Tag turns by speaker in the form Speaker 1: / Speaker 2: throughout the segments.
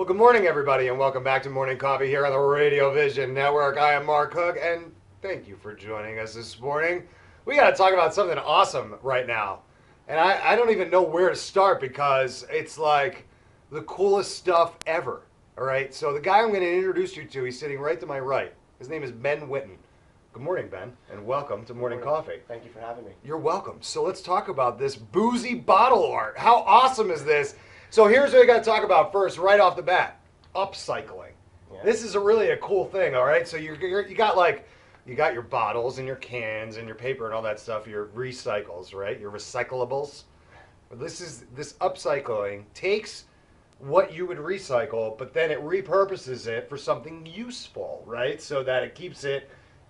Speaker 1: Well, good morning, everybody, and welcome back to Morning Coffee here on the Radio Vision Network. I am Mark Hook, and thank you for joining us this morning. We got to talk about something awesome right now. And I don't even know where to start because it's like the coolest stuff ever. All right, so the guy I'm going to introduce you to, he's sitting right to my right. His name is Ben Witten. Good morning, Ben, and welcome to Morning Coffee.
Speaker 2: Thank you for having me.
Speaker 1: You're welcome. So let's talk about this Boozy bottle art. How awesome is this? So here's what we got to talk about first, right off the bat: upcycling.
Speaker 2: Yeah.
Speaker 1: This is really a cool thing. All right, so you got your bottles and your cans and your paper and all that stuff. Your recycles, right? Your recyclables. This upcycling takes what you would recycle, but then it repurposes it for something useful, right? So that it keeps it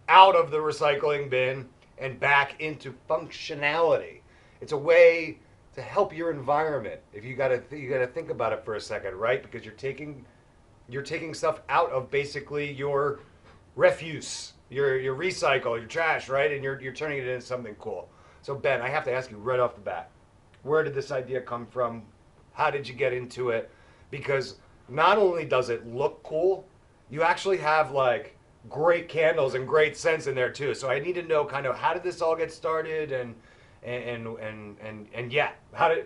Speaker 1: out of the recycling bin and back into functionality. It's a way to help your environment. If you gotta think about it for a second, right? Because you're taking stuff out of basically your refuse, your recycle, your trash, right? And you're turning it into something cool. So Ben, I have to ask you right off the bat, where did this idea come from? How did you get into it? Because not only does it look cool, you actually have like great candles and great scents in there too. So I need to know kind of how did this all get started and yeah, how did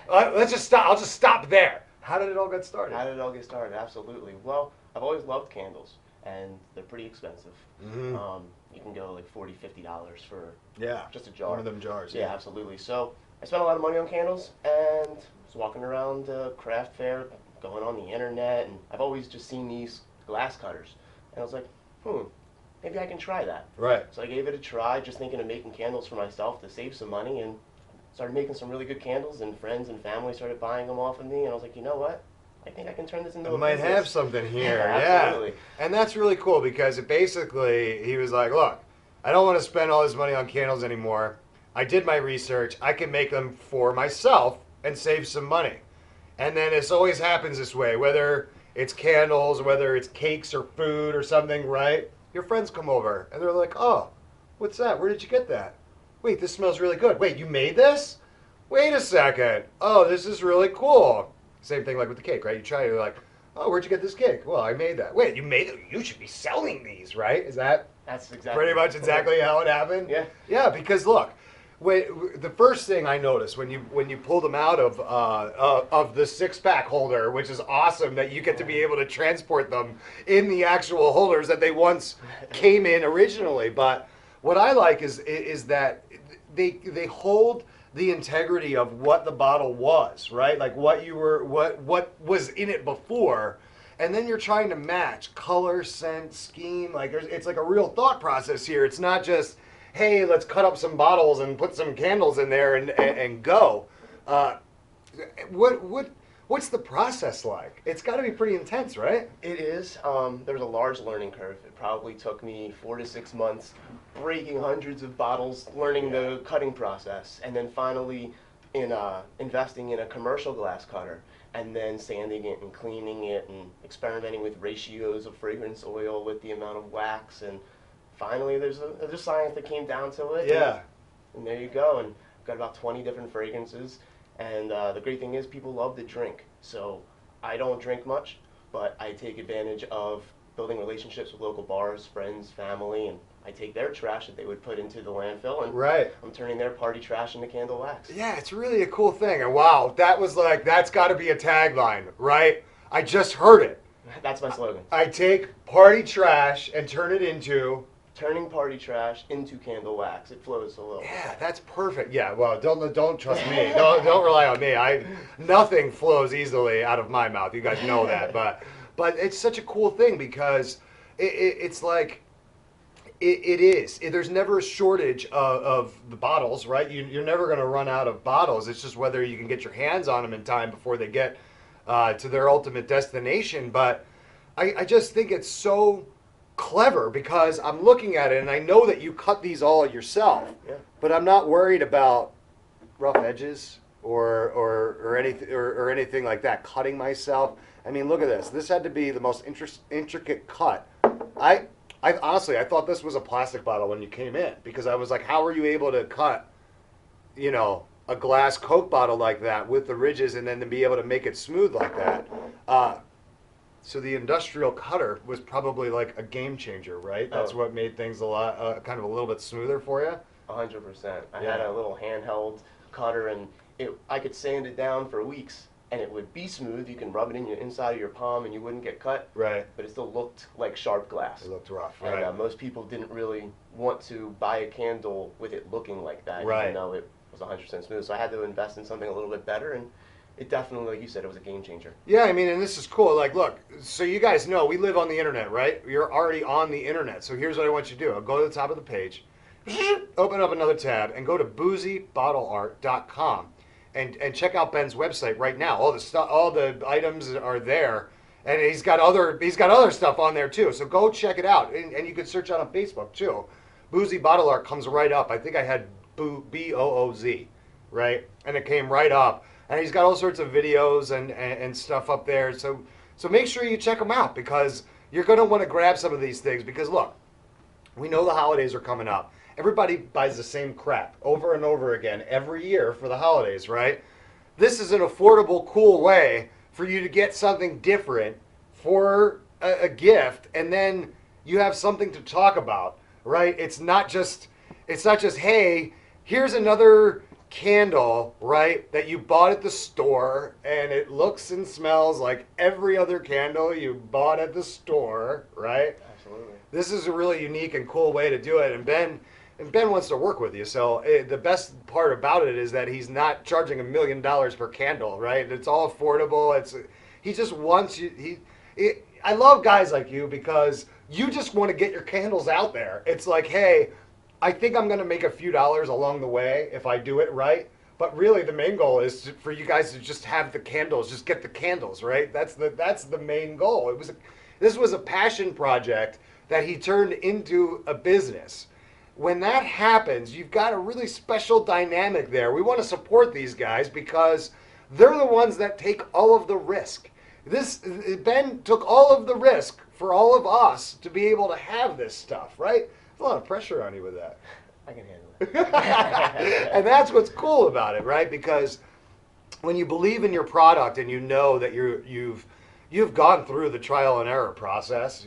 Speaker 1: let's just stop. I'll just stop there. How did it all get started?
Speaker 2: How did it all get started? Absolutely. Well, I've always loved candles, and they're pretty expensive.
Speaker 1: Mm-hmm.
Speaker 2: You can go like $40, $50 for just a jar.
Speaker 1: One of them jars.
Speaker 2: Yeah, absolutely. So I spent a lot of money on candles, and was walking around the craft fair, going on the internet, and I've always just seen these glass cutters, and I was like, maybe I can try that.
Speaker 1: Right.
Speaker 2: So I gave it a try, just thinking of making candles for myself to save some money, and started making some really good candles, and friends and family started buying them off of me, and I was like, you know what? I think I can turn this into a
Speaker 1: might
Speaker 2: business.
Speaker 1: have something here.
Speaker 2: Absolutely.
Speaker 1: Yeah. And that's really cool because it basically, he was like, look, I don't want to spend all this money on candles anymore. I did my research. I can make them for myself and save some money. And then it always happens this way, whether it's candles, whether it's cakes or food or something, right? Your friends come over and they're like, oh, what's that? Where did you get that? Wait, this smells really good. Wait, you made this? Wait a second. Oh, this is really cool. Same thing like with the cake, right? You try, you're like, oh, where'd you get this cake? Well, I made that. Wait, you made it? You should be selling these, right?
Speaker 2: That's exactly
Speaker 1: pretty much exactly how it happened?
Speaker 2: Yeah.
Speaker 1: Yeah, because look, the first thing I noticed when you pulled them out of the 6-pack holder, which is awesome that you get to be able to transport them in the actual holders that they once came in originally. But what I like is that they hold the integrity of what the bottle was, right? Like what was in it before, and then you're trying to match color, scent, scheme. Like it's like a real thought process here. It's not just, hey, let's cut up some bottles and put some candles in there and go. What's the process like? It's got to be pretty intense, right?
Speaker 2: It is. There was a large learning curve. It probably took me 4 to 6 months, breaking hundreds of bottles, learning the cutting process, and then finally investing in a commercial glass cutter, and then sanding it and cleaning it and experimenting with ratios of fragrance oil with the amount of wax, and finally there's science that came down to it.
Speaker 1: Yeah.
Speaker 2: And there you go. And I've got about 20 different fragrances. And the great thing is people love to drink. So I don't drink much, but I take advantage of building relationships with local bars, friends, family, and I take their trash that they would put into the landfill, and
Speaker 1: right.
Speaker 2: I'm turning their party trash into candle wax.
Speaker 1: Yeah, it's really a cool thing. And wow, that's got to be a tagline, right? I just heard it.
Speaker 2: That's my slogan.
Speaker 1: I take party trash and turn it into...
Speaker 2: Turning party trash into candle wax. It flows a little.
Speaker 1: Yeah, that's perfect. Yeah, well, don't trust me. Don't rely on me. Nothing flows easily out of my mouth. You guys know that, but it's such a cool thing because it's like it is. There's never a shortage of the bottles, right? You're never going to run out of bottles. It's just whether you can get your hands on them in time before they get to their ultimate destination. But I just think it's so clever because I'm looking at it and I know that you cut these all yourself,
Speaker 2: Yeah.
Speaker 1: but I'm not worried about rough edges or anything like that. Cutting myself. I mean, look at this. This had to be the most intricate cut. I honestly I thought this was a plastic bottle when you came in because I was like, how are you able to cut, a glass Coke bottle like that with the ridges and then to be able to make it smooth like that? So the industrial cutter was probably like a game changer, right? That's
Speaker 2: Oh,
Speaker 1: what made things a lot, kind of a little bit smoother for you.
Speaker 2: 100%. I had
Speaker 1: Yeah.
Speaker 2: a little handheld cutter, and I could sand it down for weeks, and it would be smooth. You can rub it in your inside of your palm, and you wouldn't get cut.
Speaker 1: Right.
Speaker 2: But it still looked like sharp
Speaker 1: It
Speaker 2: glass.
Speaker 1: looked rough,
Speaker 2: And
Speaker 1: right?
Speaker 2: most people didn't really want to buy a candle with it looking like that, even
Speaker 1: Right.
Speaker 2: though it was 100% smooth. So I had to invest in something a little bit better, and it definitely, like you said, it was a game changer.
Speaker 1: Yeah, I mean, and this is cool. Like, look, so you guys know we live on the internet, right? You're already on the internet. So here's what I want you to do. I'll go to the top of the page, open up another tab, and go to boozybottleart.com and check out Ben's website right now. All the stuff, all the items are there, and he's got other stuff on there too. So go check it out, and you can search out on Facebook too. Boozy Bottle Art comes right up. I think I had BOOZ, right, and it came right up. And he's got all sorts of videos and stuff up there. So make sure you check them out because you're going to want to grab some of these things because look, we know the holidays are coming up. Everybody buys the same crap over and over again every year for the holidays, right? This is an affordable, cool way for you to get something different for a gift, and then you have something to talk about, right? It's not just hey, here's another candle, right? That you bought at the store, and it looks and smells like every other candle you bought at the store, right?
Speaker 2: Absolutely.
Speaker 1: This is a really unique and cool way to do it, and Ben wants to work with you. So the best part about it is that he's not charging $1 million per candle, right? It's all affordable. He just wants you. I love guys like you because you just want to get your candles out there. It's like, hey, I think I'm going to make a few dollars along the way if I do it right. But really, the main goal is for you guys to just have the candles, just get the candles, right? That's the main goal. This was a passion project that he turned into a business. When that happens, you've got a really special dynamic there. We want to support these guys because they're the ones that take all of the risk. This Ben took all of the risk for all of us to be able to have this stuff, right? There's a lot of pressure on you with that.
Speaker 2: I can handle it.
Speaker 1: And that's what's cool about it, right? Because when you believe in your product and you know that you've gone through the trial and error process,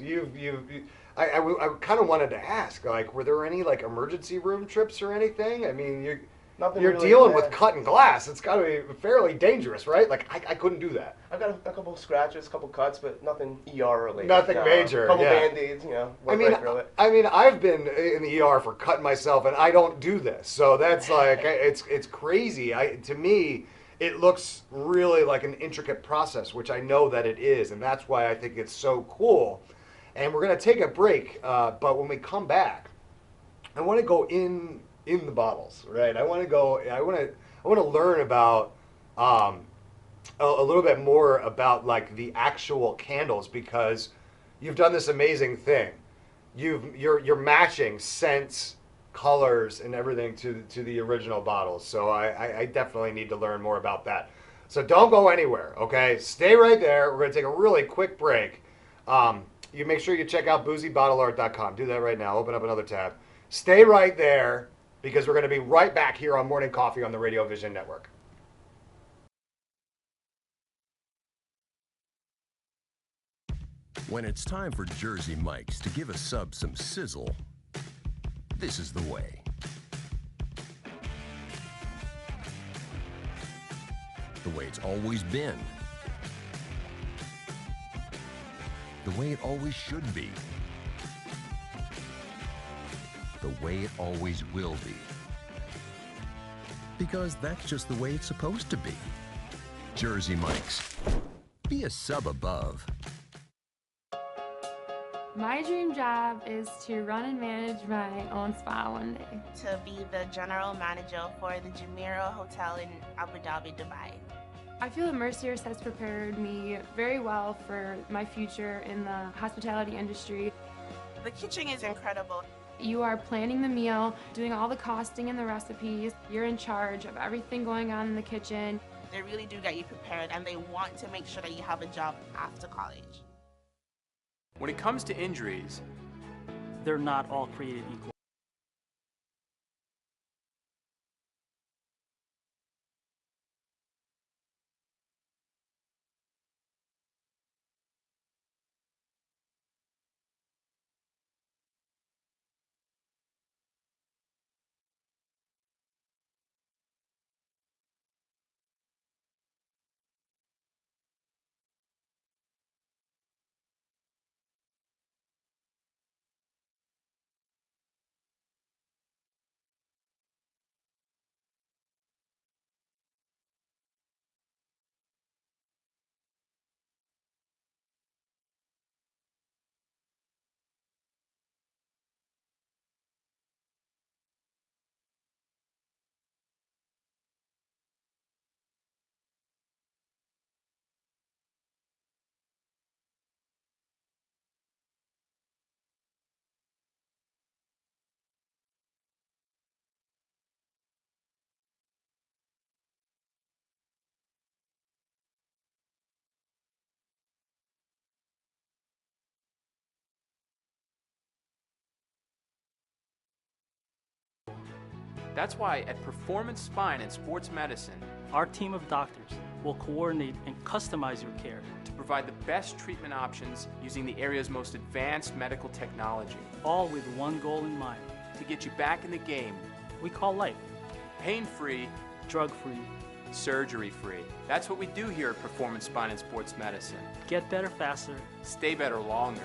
Speaker 1: I kind of wanted to ask, like, were there any like emergency room trips or anything? I mean,
Speaker 2: Nothing
Speaker 1: you're
Speaker 2: really
Speaker 1: dealing with
Speaker 2: bad.
Speaker 1: cutting glass. It's got to be fairly dangerous, right? Like, I couldn't do that.
Speaker 2: I've got a couple scratches, a couple cuts, but nothing ER related.
Speaker 1: Nothing
Speaker 2: No,
Speaker 1: major,
Speaker 2: A couple
Speaker 1: yeah.
Speaker 2: band-aids,
Speaker 1: I
Speaker 2: work
Speaker 1: mean,
Speaker 2: right through it.
Speaker 1: I've been in the ER for cutting myself, and I don't do this. So that's like, it's crazy. To me, it looks really like an intricate process, which I know that it is, and that's why I think it's so cool. And we're gonna take a break, but when we come back, I want to go in the bottles, right? I want to go. I want to learn about a little bit more about like the actual candles because you've done this amazing thing. You're matching scents, colors, and everything to the original bottles. So I definitely need to learn more about that. So don't go anywhere, okay? Stay right there. We're gonna take a really quick break. You make sure you check out boozybottleart.com. Do that right now. Open up another tab. Stay right there because we're going to be right back here on Morning Coffee on the Radio Vision Network.
Speaker 3: When it's time for Jersey Mike's to give a sub some sizzle, this is the way. The way it's always been. The way it always should be. The way it always will be. Because that's just the way it's supposed to be. Jersey Mike's. Be a sub above.
Speaker 4: My dream job is to run and manage my own spa one day.
Speaker 5: To be the general manager for the Jumeirah Hotel in Abu Dhabi, Dubai.
Speaker 4: I feel that Mercier's has prepared me very well for my future in the hospitality industry.
Speaker 5: The kitchen is incredible.
Speaker 4: You are planning the meal, doing all the costing and the recipes. You're in charge of everything going on in the kitchen.
Speaker 5: They really do get you prepared, and they want to make sure that you have a job after college.
Speaker 6: When it comes to injuries,
Speaker 7: they're not all created equal.
Speaker 6: That's why at Performance Spine and Sports Medicine,
Speaker 7: Our team of doctors will coordinate and customize your care,
Speaker 6: to provide the best treatment options using the area's most advanced medical technology,
Speaker 7: all with one goal in mind.
Speaker 6: to get you back in the game,
Speaker 7: We call life
Speaker 6: pain-free,
Speaker 7: drug-free.
Speaker 6: surgery-free. That's what we do here at Performance Spine and Sports Medicine.
Speaker 7: Get better faster.
Speaker 6: Stay better longer.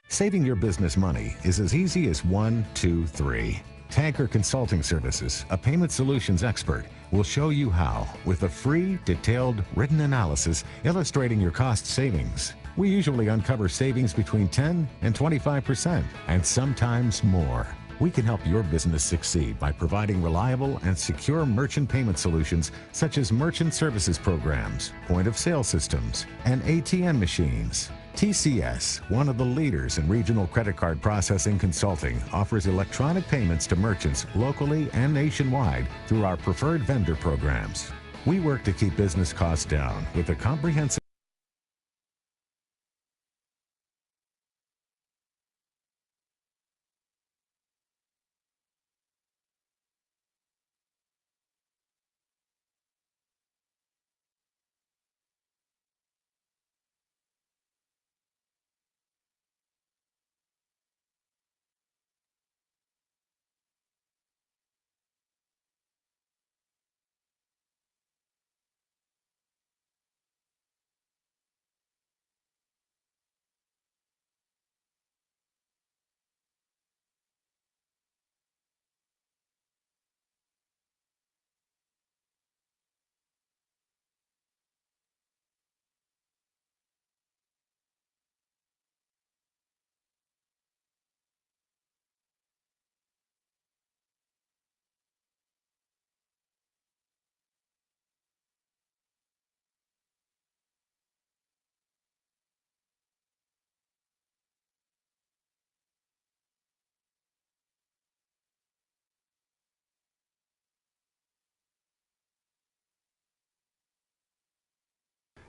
Speaker 3: Saving your business money is as easy as 1, 2, 3. Tanker Consulting Services, a payment solutions expert, will show you how with a free, detailed, written analysis illustrating your cost savings. We usually uncover savings between 10 and 25%, and sometimes more. We can help your business succeed by providing reliable and secure merchant payment solutions such as merchant services programs, point-of-sale systems, and ATM machines. TCS, one of the leaders in regional credit card processing consulting, offers electronic payments to merchants locally and nationwide through our preferred vendor programs. We work to keep business costs down with a comprehensive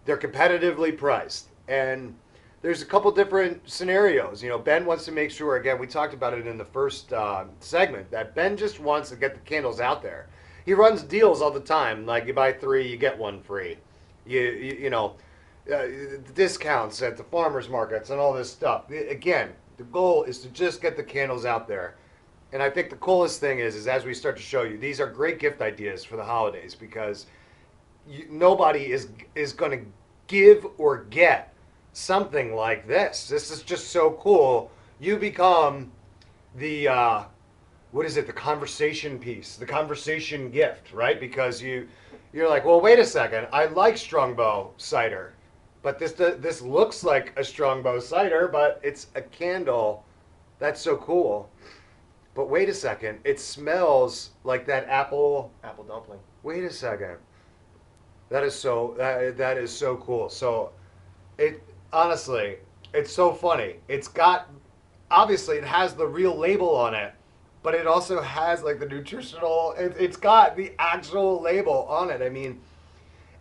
Speaker 1: They're competitively priced, and there's a couple different scenarios. You know, Ben wants to make sure, again, we talked about it in the first segment, that Ben just wants to get the candles out there. He runs deals all the time, like you buy 3, you get 1 free. You know, discounts at the farmers markets and all this stuff. Again, the goal is to just get the candles out there. And I think the coolest thing is as we start to show you, these are great gift ideas for the holidays, because nobody is going to give or get something like this. This is just so cool. You become the what is it? The conversation piece, the conversation gift, right? Because you're like, well, wait a second. I like Strongbow cider, but this looks like a Strongbow cider, but it's a candle. That's so cool. But wait a second. It smells like that apple
Speaker 2: dumpling.
Speaker 1: Wait a second. That is so cool. So it honestly, it's so funny. It's got, obviously it has the real label on it, but it also has like the nutritional, it's got the actual label on it. I mean,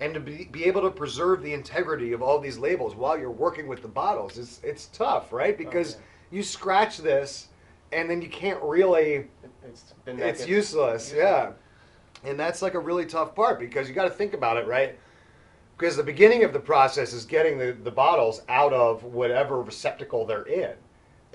Speaker 1: and to be able to preserve the integrity of all these labels while you're working with the bottles, it's tough, right? Because you scratch this and then you can't really, it's useless. Yeah. And that's like a really tough part, because you got to think about it, right? Because the beginning of the process is getting the bottles out of whatever receptacle they're in,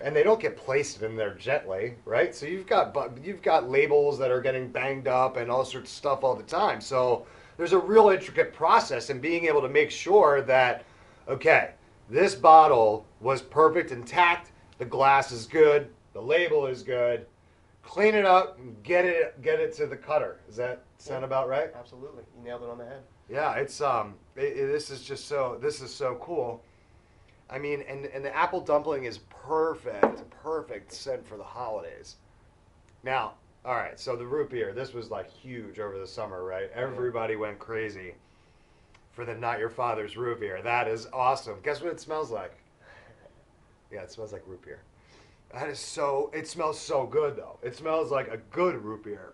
Speaker 1: and they don't get placed in there gently, right? So you've got labels that are getting banged up and all sorts of stuff all the time. So there's a real intricate process in being able to make sure that, okay, this bottle was perfect, intact, the glass is good, the label is good. Clean it up and get it to the cutter. Does that sound about right?
Speaker 2: Absolutely. You nailed it on the head.
Speaker 1: Yeah, it's this is so cool. I mean, and the apple dumpling is perfect scent for the holidays. Now, all right, so the root beer, this was like huge over the summer, right? Everybody went crazy for the Not Your Father's root beer. That is awesome. Guess what it smells like? Yeah, it smells like root beer. It smells so good though. It smells like a good root beer.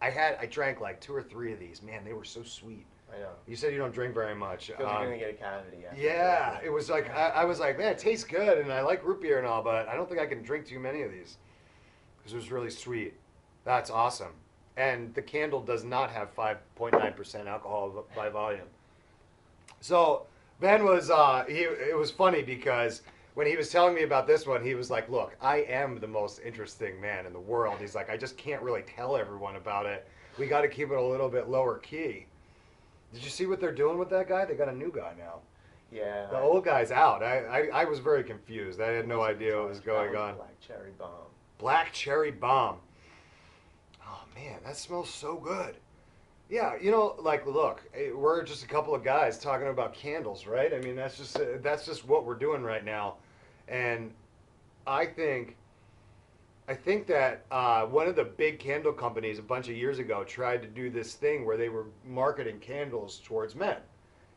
Speaker 1: I drank like 2 or 3 of these. Man, they were so sweet.
Speaker 2: I know.
Speaker 1: You said you don't drink very much.
Speaker 2: Because you're going to get a cavity.
Speaker 1: Yeah, it was like, I was like, man, it tastes good, and I like root beer and all, but I don't think I can drink too many of these, because it was really sweet. That's awesome. And the candle does not have 5.9% alcohol by volume. So Ben was it was funny because when he was telling me about this one, he was like, "Look, I am the most interesting man in the world." He's like, "I just can't really tell everyone about it. We got to keep it a little bit lower key." Did you see what they're doing with that guy? They got a new guy now.
Speaker 2: Yeah.
Speaker 1: The old guy's out. I was very confused. I had no idea what was going on.
Speaker 2: Black cherry bomb.
Speaker 1: Black cherry bomb. Oh man, that smells so good. Yeah, like, look, we're just a couple of guys talking about candles, right? I mean, that's just what we're doing right now, and I think, I think that one of the big candle companies a bunch of years ago tried to do this thing where they were marketing candles towards men,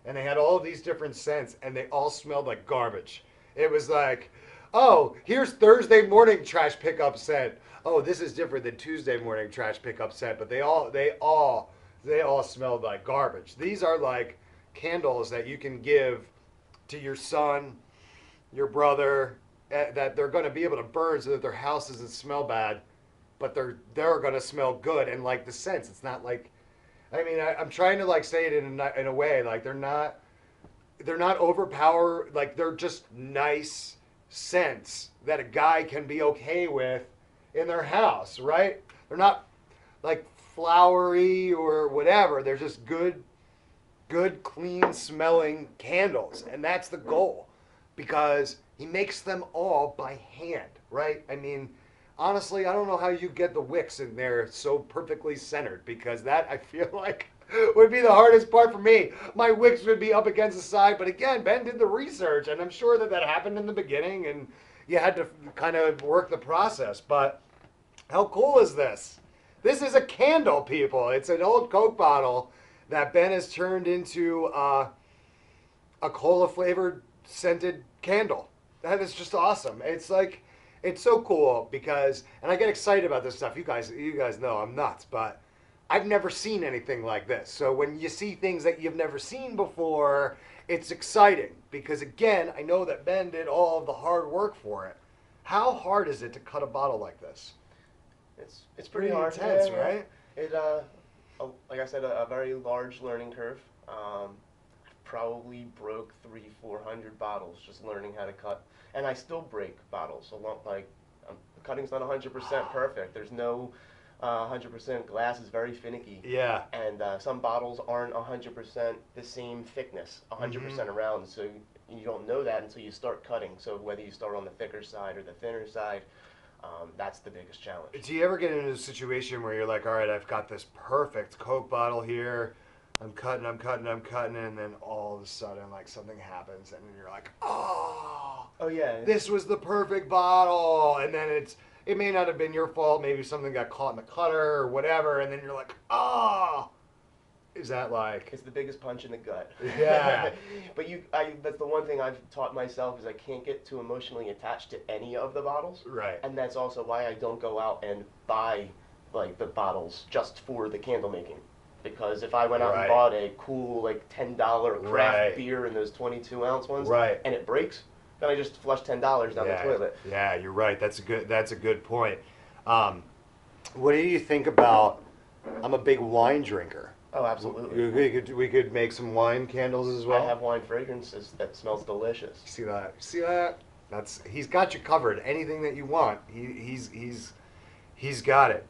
Speaker 1: and they had all these different scents, and they all smelled like garbage. It was like, oh, here's Thursday morning trash pickup scent. Oh, this is different than Tuesday morning trash pickup scent, but they all smelled like garbage. These are like candles that you can give to your son, your brother, that they're going to be able to burn so that their house doesn't smell bad, but they're going to smell good and like the scents. It's not like, I mean, I'm trying to like say it in a way like they're not overpower, like they're just nice scents that a guy can be okay with in their house, right? They're not like flowery or whatever. They're just good, clean smelling candles. And that's the goal because he makes them all by hand, right? I mean, honestly, I don't know how you get the wicks in there so perfectly centered because that, I feel like, would be the hardest part for me. My wicks would be up against the side. But again, Ben did the research, and I'm sure that happened in the beginning, and you had to kind of work the process. But how cool is this? This is a candle, people. It's an old Coke bottle that Ben has turned into a cola-flavored scented candle. That is just awesome. It's like, it's so cool because, and I get excited about this stuff. You guys know I'm nuts, but I've never seen anything like this. So when you see things that you've never seen before, it's exciting because, again, I know that Ben did all of the hard work for it. How hard is it to cut a bottle like this?
Speaker 2: It's pretty hard,
Speaker 1: intense,
Speaker 2: yeah.
Speaker 1: Right?
Speaker 2: It like I said, a very large learning curve. Probably broke 300-400 bottles just learning how to cut, and I still break bottles. The cutting's not 100% perfect. There's no 100%. Glass is very finicky.
Speaker 1: Yeah.
Speaker 2: And some bottles aren't 100% the same thickness, 100% around. So you don't know that until you start cutting. So whether you start on the thicker side or the thinner side, that's the biggest challenge.
Speaker 1: Do you ever get into a situation where you're like, all right, I've got this perfect Coke bottle here. I'm cutting, and then all of a sudden, like, something happens, and you're like, oh,
Speaker 2: yeah,
Speaker 1: this was the perfect bottle, and then it may not have been your fault, maybe something got caught in the cutter or whatever, and then you're like, oh, is that like...
Speaker 2: It's the biggest punch in the gut.
Speaker 1: Yeah.
Speaker 2: But that's the one thing I've taught myself is I can't get too emotionally attached to any of the bottles.
Speaker 1: Right.
Speaker 2: And that's also why I don't go out and buy, like, the bottles just for the candle making. Because if I went out and bought a cool, like, $10 craft beer in those 22-ounce ones, and it breaks, then I just flush $10 down the toilet.
Speaker 1: Yeah, you're right. That's a good point. What do you think about? I'm a big wine drinker.
Speaker 2: Oh, absolutely.
Speaker 1: We could make some wine candles as well.
Speaker 2: I have wine fragrances that smells delicious.
Speaker 1: See that? See that? He's got you covered. Anything that you want, he's got it.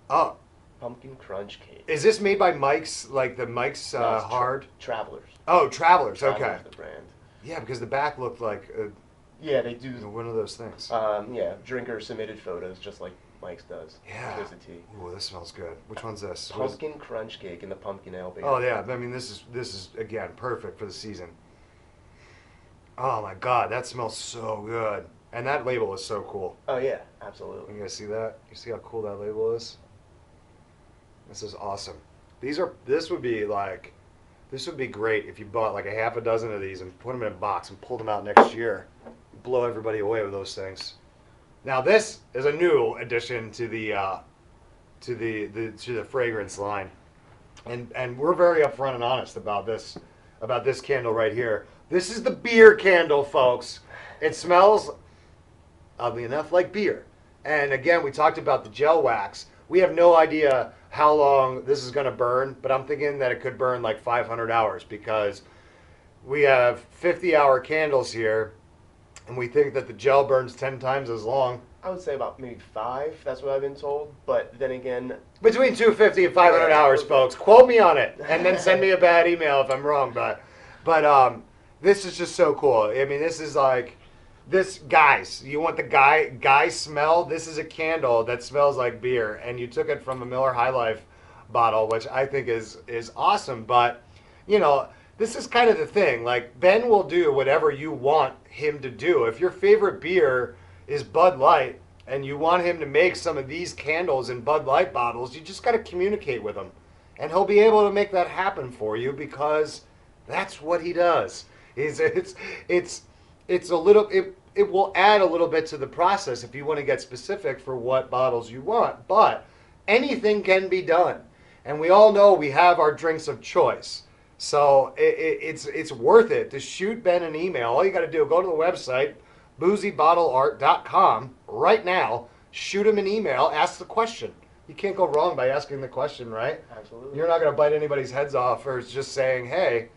Speaker 1: Oh.
Speaker 2: Pumpkin crunch cake.
Speaker 1: Is this made by Mike's, like the Mike's Hard?
Speaker 2: Travelers.
Speaker 1: Oh, Travelers. Okay.
Speaker 2: Travelers, the brand.
Speaker 1: Yeah, because the back looked like
Speaker 2: yeah, they do
Speaker 1: one of those things.
Speaker 2: Yeah, drinker submitted photos just like Mike's does.
Speaker 1: Yeah.
Speaker 2: There's a tea.
Speaker 1: Ooh, this smells good. Which one's this?
Speaker 2: Pumpkin crunch cake in the pumpkin ale beer.
Speaker 1: Oh yeah, I mean this is again perfect for the season. Oh my God, that smells so good, and that label is so cool.
Speaker 2: Oh yeah, absolutely.
Speaker 1: You guys see that? You see how cool that label is? This is awesome. This would be great if you bought like a half a dozen of these and put them in a box and pulled them out next year. Blow everybody away with those things. Now this is a new addition to the fragrance line, and we're very upfront and honest about this candle right here. This is the beer candle, folks. It smells, oddly enough, like beer. And again, we talked about the gel wax. We have no idea how long this is going to burn, but I'm thinking that it could burn like 500 hours because we have 50-hour candles here, and we think that the gel burns 10 times as long.
Speaker 2: I would say about maybe 5. That's what I've been told. But then again,
Speaker 1: Between 250 and 500 hours, folks. Quote me on it, and then send me a bad email if I'm wrong. But this is just so cool. I mean, this is like, this, guys, you want the guy smell? This is a candle that smells like beer, and you took it from a Miller High Life bottle, which I think is awesome. But, you know, this is kind of the thing. Like, Ben will do whatever you want him to do. If your favorite beer is Bud Light and you want him to make some of these candles in Bud Light bottles, you just got to communicate with him. And he'll be able to make that happen for you because that's what he does. It's a little, it will add a little bit to the process if you want to get specific for what bottles you want. But anything can be done. And we all know we have our drinks of choice. So it's worth it to shoot Ben an email. All you got to do, go to the website, boozybottleart.com right now, shoot him an email, ask the question. You can't go wrong by asking the question, right?
Speaker 2: absolutely.
Speaker 1: You're not going to bite anybody's heads off for just saying, hey,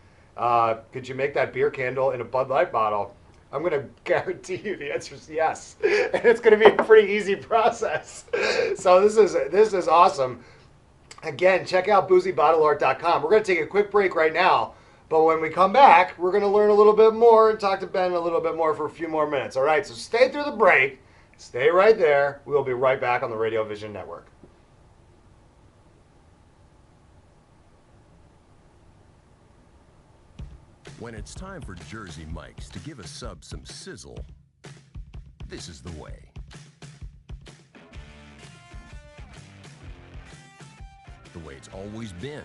Speaker 1: could you make that beer candle in a Bud Light bottle? I'm going to guarantee you the answer is yes. And it's going to be a pretty easy process. So this is awesome. Again, check out boozybottleart.com. We're going to take a quick break right now. But when we come back, we're going to learn a little bit more and talk to Ben a little bit more for a few more minutes. All right, so stay through the break. Stay right there. We'll be right back on the Radio Vision Network.
Speaker 8: When it's time for Jersey Mike's to give a sub some sizzle, this is the way. The way it's always been.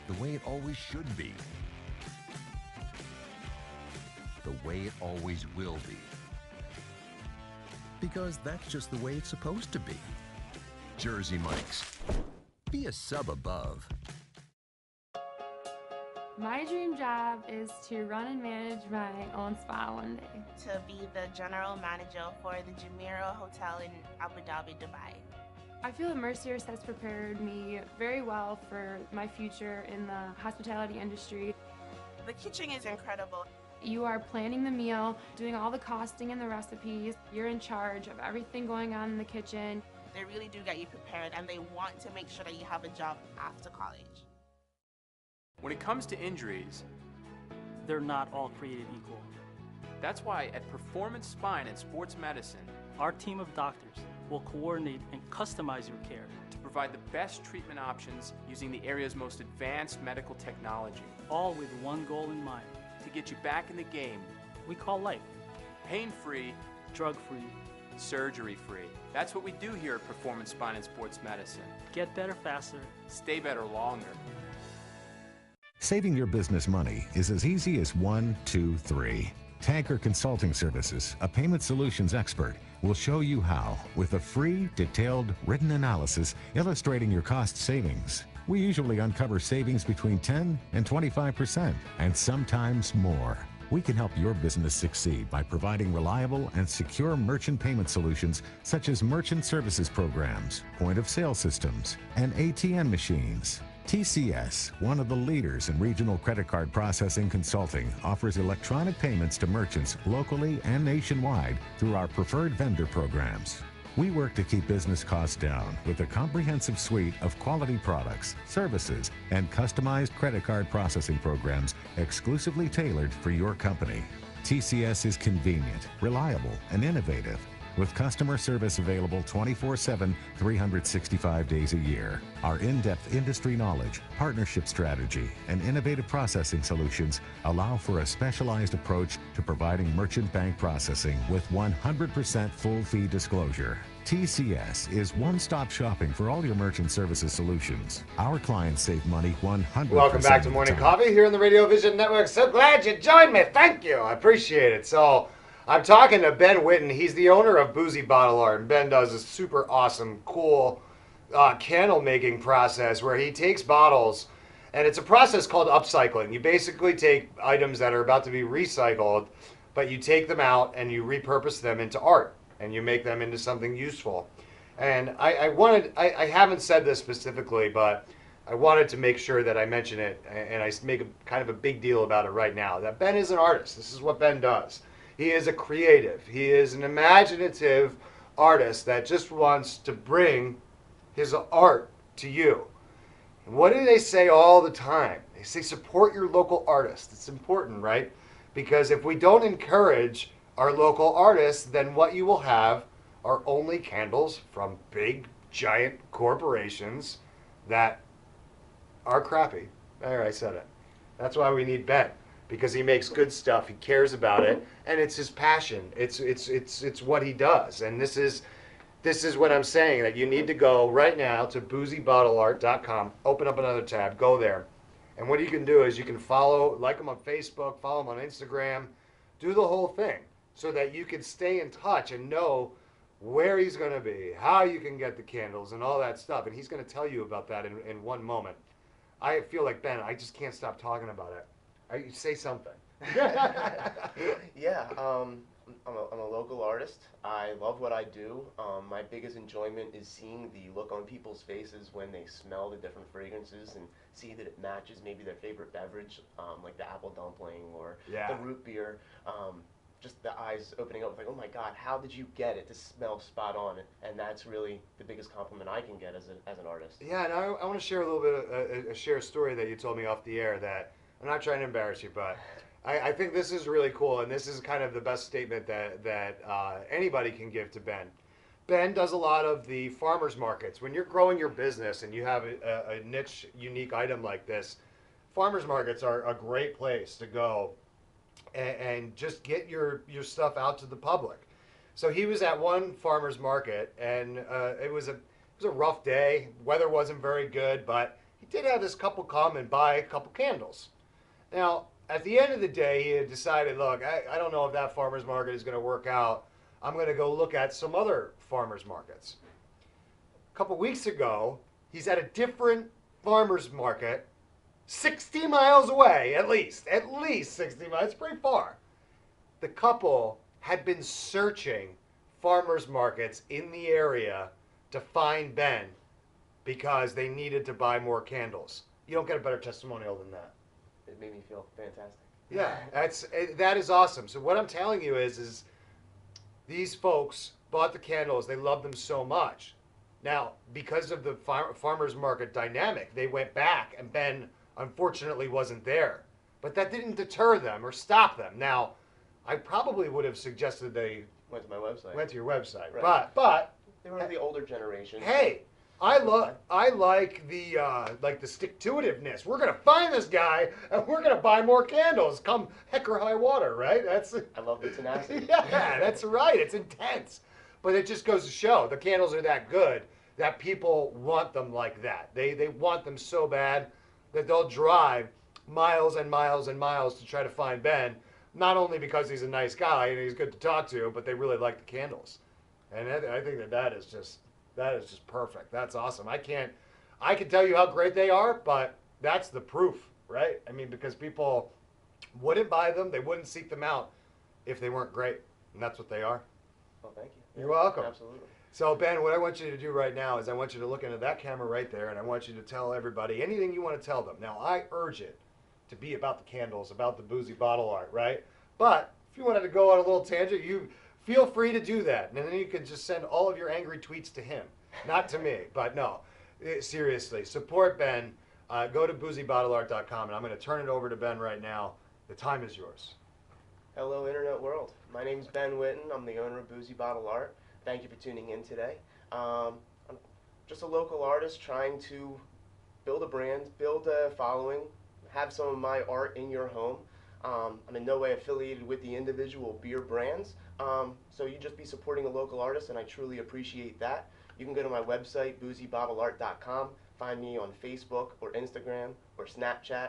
Speaker 8: The way it always should be. The way it always will be. Because that's just the way it's supposed to be. Jersey Mike's. Be a sub above.
Speaker 4: My dream job is to run and manage my own spa one day.
Speaker 5: To be the general manager for the Jumeirah Hotel in Abu Dhabi, Dubai.
Speaker 4: I feel that Mercier's has prepared me very well for my future in the hospitality industry.
Speaker 5: The kitchen is incredible.
Speaker 4: You are planning the meal, doing all the costing and the recipes. You're in charge of everything going on in the kitchen.
Speaker 5: They really do get you prepared, and they want to make sure that you have a job after college.
Speaker 6: When it comes to injuries,
Speaker 7: They're not all created equal.
Speaker 6: that's why at Performance Spine and Sports Medicine,
Speaker 7: Our team of doctors will coordinate and customize your care,
Speaker 6: to provide the best treatment options using the area's most advanced medical technology
Speaker 7: all with one goal in mind.
Speaker 6: to get you back in the game,
Speaker 7: We call life
Speaker 6: pain-free,
Speaker 7: drug-free.
Speaker 6: surgery-free. That's what we do here at Performance Spine and Sports Medicine.
Speaker 7: Get better faster.
Speaker 6: Stay better longer.
Speaker 3: Saving your business money is as easy as 1, 2, 3. Tanker Consulting Services, a payment solutions expert, will show you how with a free, detailed, written analysis illustrating your cost savings. We usually uncover savings between 10 and 25%, and sometimes more. We can help your business succeed by providing reliable and secure merchant payment solutions such as merchant services programs, point-of-sale systems, and ATM machines. TCS, one of the leaders in regional credit card processing consulting, offers electronic payments to merchants locally and nationwide through our preferred vendor programs. We work to keep business costs down with a comprehensive suite of quality products, services, and customized credit card processing programs exclusively tailored for your company. TCS is convenient, reliable, and innovative, with customer service available 24/7, 365 days a year. Our in-depth industry knowledge, partnership strategy, and innovative processing solutions allow for a specialized approach to providing merchant bank processing with 100% full fee disclosure. TCS is one-stop shopping for all your merchant services solutions. Our clients save money 100%.
Speaker 1: Welcome back to
Speaker 3: of the
Speaker 1: Morning
Speaker 3: time.
Speaker 1: Coffee here on the Radio Vision Network. So glad you joined me. Thank you. I appreciate it. So I'm talking to Ben Whitten. He's the owner of Boozy Bottle Art. And Ben does a super awesome, cool candle making process where he takes bottles, and it's a process called upcycling. You basically take items that are about to be recycled, but you take them out and you repurpose them into art and you make them into something useful. And I haven't said this specifically, but I wanted to make sure that I mention it, and I make kind of a big deal about it right now, that Ben is an artist. This is what Ben does. He is a creative. He is an imaginative artist that just wants to bring his art to you. And what do they say all the time? They say support your local artist. It's important, right? Because if we don't encourage our local artists, then what you will have are only candles from big, giant corporations that are crappy. There, I said it. That's why we need Ben, because he makes good stuff. He cares about it, and it's his passion. It's what he does. And this is what I'm saying, that you need to go right now to boozybottleart.com, open up another tab, go there. And what you can do is you can like him on Facebook, follow him on Instagram, do the whole thing so that you can stay in touch and know where he's going to be, how you can get the candles and all that stuff. And he's going to tell you about that in one moment. I feel like, Ben, I just can't stop talking about it. Say something.
Speaker 2: Yeah, I'm a local artist. I love what I do. My biggest enjoyment is seeing the look on people's faces when they smell the different fragrances and see that it matches maybe their favorite beverage, like the apple dumpling or the root beer. Just the eyes opening up, like, oh my God, how did you get it to smell spot on? And that's really the biggest compliment I can get as an artist.
Speaker 1: Yeah, and I want to share a little bit, share a story that you told me off the air that I'm not trying to embarrass you, but I think this is really cool, and this is kind of the best statement that anybody can give to Ben. Ben does a lot of the farmers markets. When you're growing your business and you have a niche, unique item like this, farmers markets are a great place to go and just get your stuff out to the public. So he was at one farmer's market, and it was a rough day. Weather wasn't very good, but he did have this couple come and buy a couple candles. Now, at the end of the day, he had decided, look, I don't know if that farmer's market is going to work out. I'm going to go look at some other farmer's markets. A couple weeks ago, he's at a different farmer's market 60 miles away, at least 60 miles. It's pretty far. The couple had been searching farmers markets in the area to find Ben because they needed to buy more candles. You don't get a better testimonial than that.
Speaker 2: It made me feel fantastic.
Speaker 1: Yeah, that is awesome. So what I'm telling you is these folks bought the candles. They loved them so much. Now, because of the farmers market dynamic, they went back, and Ben unfortunately wasn't there. But that didn't deter them or stop them. Now, I probably would have suggested they
Speaker 2: went to my website.
Speaker 1: Went to your website.
Speaker 2: Right.
Speaker 1: But
Speaker 2: they were the older generation.
Speaker 1: Hey, I like the stick-to-itiveness. We're gonna find this guy and we're gonna buy more candles, come heck or high water, right?
Speaker 2: I love the tenacity.
Speaker 1: Yeah, that's right. It's intense, but it just goes to show the candles are that good that people want them like that. They want them so bad that they'll drive miles and miles and miles to try to find Ben. Not only because he's a nice guy and he's good to talk to, but they really like the candles, and I think that is just perfect. That's awesome. I can tell you how great they are, but that's the proof, right? I mean, because people wouldn't buy them, they wouldn't seek them out if they weren't great, and that's what they are.
Speaker 2: Well, thank you.
Speaker 1: You're welcome.
Speaker 2: Absolutely.
Speaker 1: So, Ben, what I want you to do right now is I want you to look into that camera right there, and I want you to tell everybody anything you want to tell them. Now, I urge it to be about the candles, about the Boozy bottle art, right? But if you wanted to go on a little tangent, you feel free to do that. And then you can just send all of your angry tweets to him. Not to me, but no. Seriously, support Ben. Go to boozybottleart.com, and I'm going to turn it over to Ben right now. The time is yours.
Speaker 2: Hello, Internet world. My name's Ben Witten. I'm the owner of Boozy Bottle Art. Thank you for tuning in today. I'm just a local artist trying to build a brand, build a following, have some of my art in your home. I'm in no way affiliated with the individual beer brands, so you just be supporting a local artist, and I truly appreciate that. You can go to my website, boozybottleart.com, find me on Facebook or Instagram or Snapchat.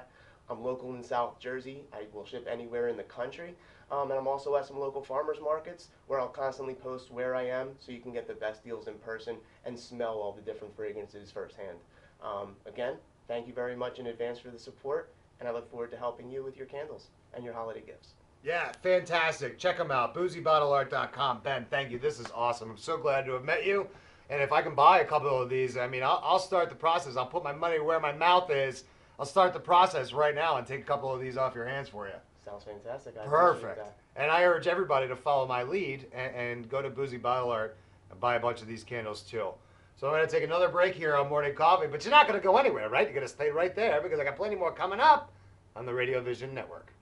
Speaker 2: I'm local in South Jersey. I will ship anywhere in the country. And I'm also at some local farmers markets where I'll constantly post where I am so you can get the best deals in person and smell all the different fragrances firsthand. Again, thank you very much in advance for the support, and I look forward to helping you with your candles and your holiday gifts.
Speaker 1: Yeah, fantastic. Check them out. BoozyBottleArt.com. Ben, thank you. This is awesome. I'm so glad to have met you. And if I can buy a couple of these, I mean, I'll start the process. I'll put my money where my mouth is. I'll start the process right now and take a couple of these off your hands for you.
Speaker 2: Sounds fantastic. I appreciate
Speaker 1: Perfect.
Speaker 2: that.
Speaker 1: And I urge everybody to follow my lead and go to Boozy Bottle Art and buy a bunch of these candles too. So I'm going to take another break here on Morning Coffee, but you're not going to go anywhere, right? You're going to stay right there because I got plenty more coming up on the Radio Vision Network.